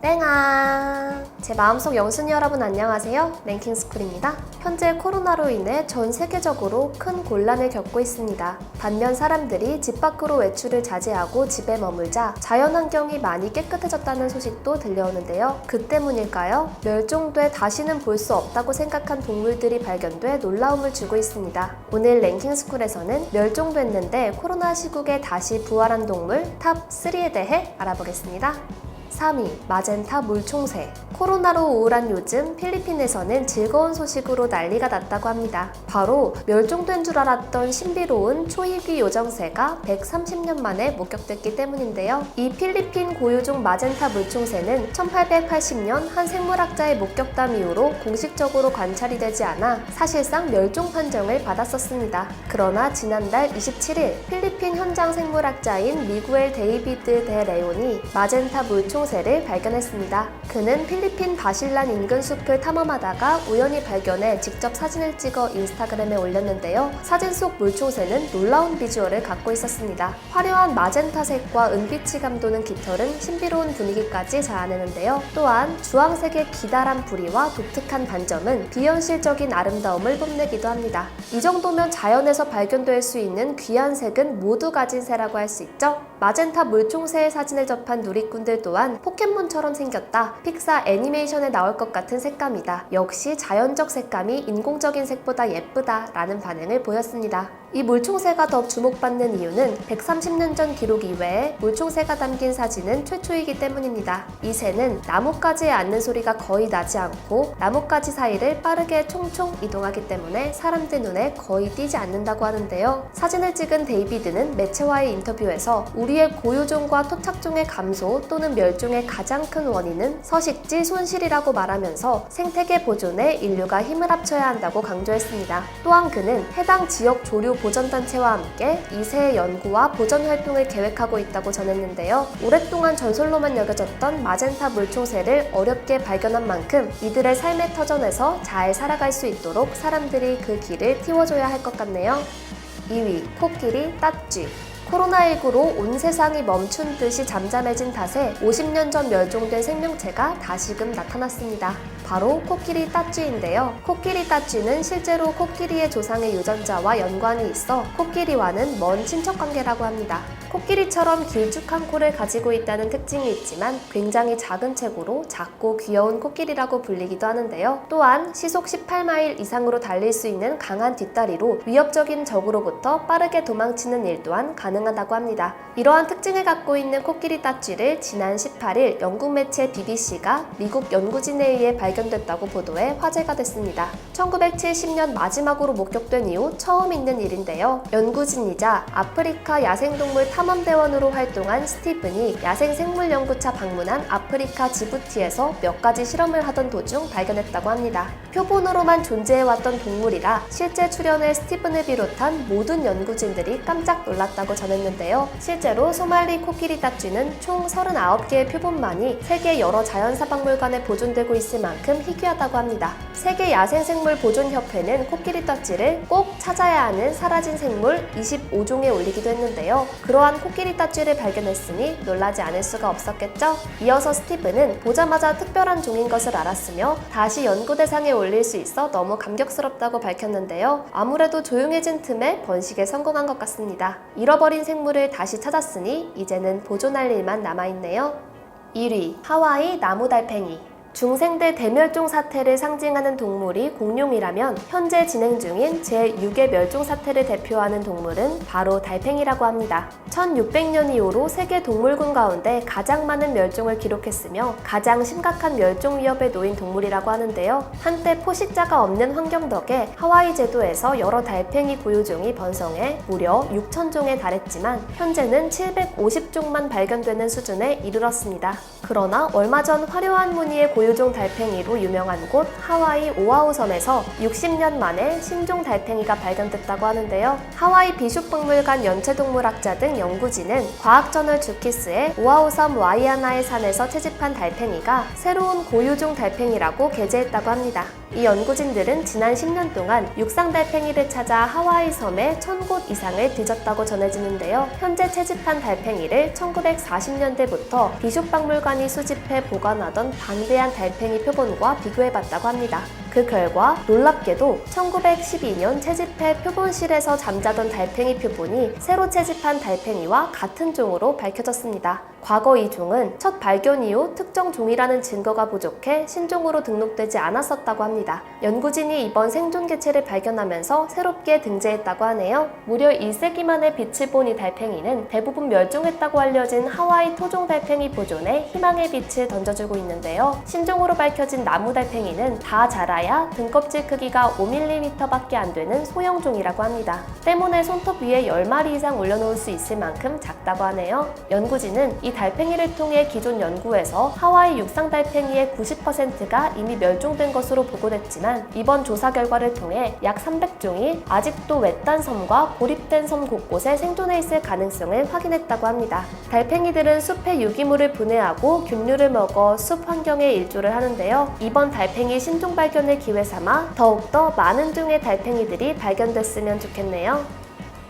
땡아! 제 마음속 영순이 여러분 안녕하세요. 랭킹스쿨입니다. 현재 코로나로 인해 전 세계적으로 큰 곤란을 겪고 있습니다. 반면 사람들이 집 밖으로 외출을 자제하고 집에 머물자 자연환경이 많이 깨끗해졌다는 소식도 들려오는데요. 그 때문일까요? 멸종돼 다시는 볼 수 없다고 생각한 동물들이 발견돼 놀라움을 주고 있습니다. 오늘 랭킹스쿨에서는 멸종됐는데 코로나 시국에 다시 부활한 동물 탑 3에 대해 알아보겠습니다. 3위, 마젠타 물총새. 코로나로 우울한 요즘 필리핀에서는 즐거운 소식으로 난리가 났다고 합니다. 바로 멸종된 줄 알았던 신비로운 초희귀 요정새가 130년 만에 목격됐기 때문인데요. 이 필리핀 고유종 마젠타 물총새는 1880년 한 생물학자의 목격담 이후로 공식적으로 관찰이 되지 않아 사실상 멸종 판정을 받았었습니다. 그러나 지난달 27일 필리핀 현장 생물학자인 미구엘 데이비드 데 레온이 마젠타 물총새를 발견했습니다. 그는 필리핀 바실란 인근 숲을 탐험하다가 우연히 발견해 직접 사진을 찍어 인스타그램에 올렸는데요. 사진 속 물총새는 놀라운 비주얼을 갖고 있었습니다. 화려한 마젠타색과 은빛이 감도는 깃털은 신비로운 분위기까지 자아내는데요. 또한 주황색의 기다란 부리와 독특한 반점은 비현실적인 아름다움을 뽐내기도 합니다. 이 정도면 자연에서 발견될 수 있는 귀한 색은 모두 가진 새라고 할 수 있죠. 마젠타 물총새의 사진을 접한 누리꾼들 또한 포켓몬처럼 생겼다. 픽사 애니메이션에 나올 것 같은 색감이다. 역시 자연적 색감이 인공적인 색보다 예쁘다 라는 반응을 보였습니다. 이 물총새가 더 주목받는 이유는 130년 전 기록 이외에 물총새가 담긴 사진은 최초이기 때문입니다. 이 새는 나뭇가지에 앉는 소리가 거의 나지 않고 나뭇가지 사이를 빠르게 총총 이동하기 때문에 사람들 눈에 거의 띄지 않는다고 하는데요. 사진을 찍은 데이비드는 매체와의 인터뷰에서 우리의 고유종과 토착종의 감소 또는 멸종의 가장 큰 원인은 서식지 손실이라고 말하면서 생태계 보존에 인류가 힘을 합쳐야 한다고 강조했습니다. 또한 그는 해당 지역 조류 보전단체와 함께 이 새의 연구와 보전 활동을 계획하고 있다고 전했는데요. 오랫동안 전설로만 여겨졌던 마젠타 물총새를 어렵게 발견한 만큼 이들의 삶의 터전에서 잘 살아갈 수 있도록 사람들이 그 길을 틔워줘야 할 것 같네요. 2위, 코끼리 따쥐. 코로나19로 온 세상이 멈춘 듯이 잠잠해진 탓에 50년 전 멸종된 생명체가 다시금 나타났습니다. 바로 코끼리 따쥐인데요. 코끼리 따쥐는 실제로 코끼리의 조상의 유전자와 연관이 있어 코끼리와는 먼 친척관계라고 합니다. 코끼리처럼 길쭉한 코를 가지고 있다는 특징이 있지만 굉장히 작은 체구로 작고 귀여운 코끼리라고 불리기도 하는데요. 또한 시속 18마일 이상으로 달릴 수 있는 강한 뒷다리로 위협적인 적으로부터 빠르게 도망치는 일 또한 가능하다고 합니다. 이러한 특징을 갖고 있는 코끼리 따쥐를 지난 18일 영국 매체 BBC가 미국 연구진에 의해 발견됐다고 보도해 화제가 됐습니다. 1970년 마지막으로 목격된 이후 처음 있는 일인데요. 연구진이자 아프리카 야생동물 탐험대원으로 활동한 스티븐이 야생생물연구차 방문한 아프리카 지부티에서 몇 가지 실험을 하던 도중 발견했다고 합니다. 표본으로만 존재해왔던 동물이라 실제 출연을 스티븐을 비롯한 모든 연구진들이 깜짝 놀랐다고 전했는데요. 실제로 소말리 코끼리 따쥐는 총 39개의 표본만이 세계 여러 자연사박물관에 보존되고 있을 만큼 희귀하다고 합니다. 세계 야생생물 보존협회는 코끼리 따쥐를 꼭 찾아야 하는 사라진 생물 25종에 올리기도 했는데요. 그러한 코끼리 따쥐를 발견했으니 놀라지 않을 수가 없었겠죠? 이어서 스티븐은 보자마자 특별한 종인 것을 알았으며 다시 연구 대상에 올릴 수 있어 너무 감격스럽다고 밝혔는데요. 아무래도 조용해진 틈에 번식에 성공한 것 같습니다. 잃어버린 생물을 다시 찾았으니 이제는 보존할 일만 남아있네요. 1위, 하와이 나무달팽이. 중생대 대멸종 사태를 상징하는 동물이 공룡이라면 현재 진행 중인 제6의 멸종 사태를 대표하는 동물은 바로 달팽이라고 합니다. 1600년 이후로 세계 동물군 가운데 가장 많은 멸종을 기록했으며 가장 심각한 멸종 위협에 놓인 동물이라고 하는데요. 한때 포식자가 없는 환경 덕에 하와이 제도에서 여러 달팽이 고유종이 번성해 무려 6000종에 달했지만 현재는 750종만 발견되는 수준에 이르렀습니다. 그러나 얼마 전 화려한 무늬의 고유종이 고유종 달팽이로 유명한 곳 하와이 오아후 섬에서 60년 만에 신종 달팽이가 발견됐다고 하는데요. 하와이 비숍박물관 연체동물학자 등 연구진은 과학저널 주키스에 오아후 섬 와이아나의 산에서 채집한 달팽이가 새로운 고유종 달팽이라고 게재했다고 합니다. 이 연구진들은 지난 10년 동안 육상 달팽이를 찾아 하와이 섬에 1000곳 이상을 뒤졌다고 전해지는데요. 현재 채집한 달팽이를 1940년대부터 비숍박물관이 수집해 보관하던 방대한 달팽이 표본과 비교해봤다고 합니다. 그 결과 놀랍게도 1912년 채집해 표본실에서 잠자던 달팽이 표본이 새로 채집한 달팽이와 같은 종으로 밝혀졌습니다. 과거 이 종은 첫 발견 이후 특정 종이라는 증거가 부족해 신종으로 등록되지 않았었다고 합니다. 연구진이 이번 생존 개체를 발견하면서 새롭게 등재했다고 하네요. 무려 1세기 만에 빛을 본 이 달팽이는 대부분 멸종했다고 알려진 하와이 토종 달팽이 보존에 희망의 빛을 던져주고 있는데요. 신종으로 밝혀진 나무 달팽이는 다 자라야 등껍질 크기가 5mm밖에 안 되는 소형종이라고 합니다. 때문에 손톱 위에 10마리 이상 올려놓을 수 있을 만큼 작다고 하네요. 연구진은 이 달팽이를 통해 기존 연구에서 하와이 육상 달팽이의 90%가 이미 멸종된 것으로 보고됐지만 이번 조사 결과를 통해 약 300종이 아직도 외딴 섬과 고립된 섬 곳곳에 생존해 있을 가능성을 확인했다고 합니다. 달팽이들은 숲에 유기물을 분해하고 균류를 먹어 숲 환경에 일조를 하는데요. 이번 달팽이 신종 발견을 기회 삼아 더욱더 많은 종의 달팽이들이 발견됐으면 좋겠네요.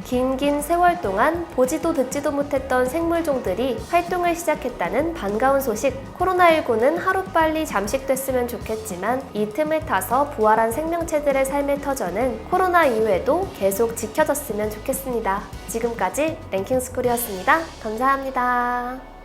긴 세월 동안 보지도 듣지도 못했던 생물종들이 활동을 시작했다는 반가운 소식. 코로나19는 하루빨리 잠식됐으면 좋겠지만 이 틈을 타서 부활한 생명체들의 삶의 터전은 코로나 이후에도 계속 지켜졌으면 좋겠습니다. 지금까지 랭킹스쿨이었습니다. 감사합니다.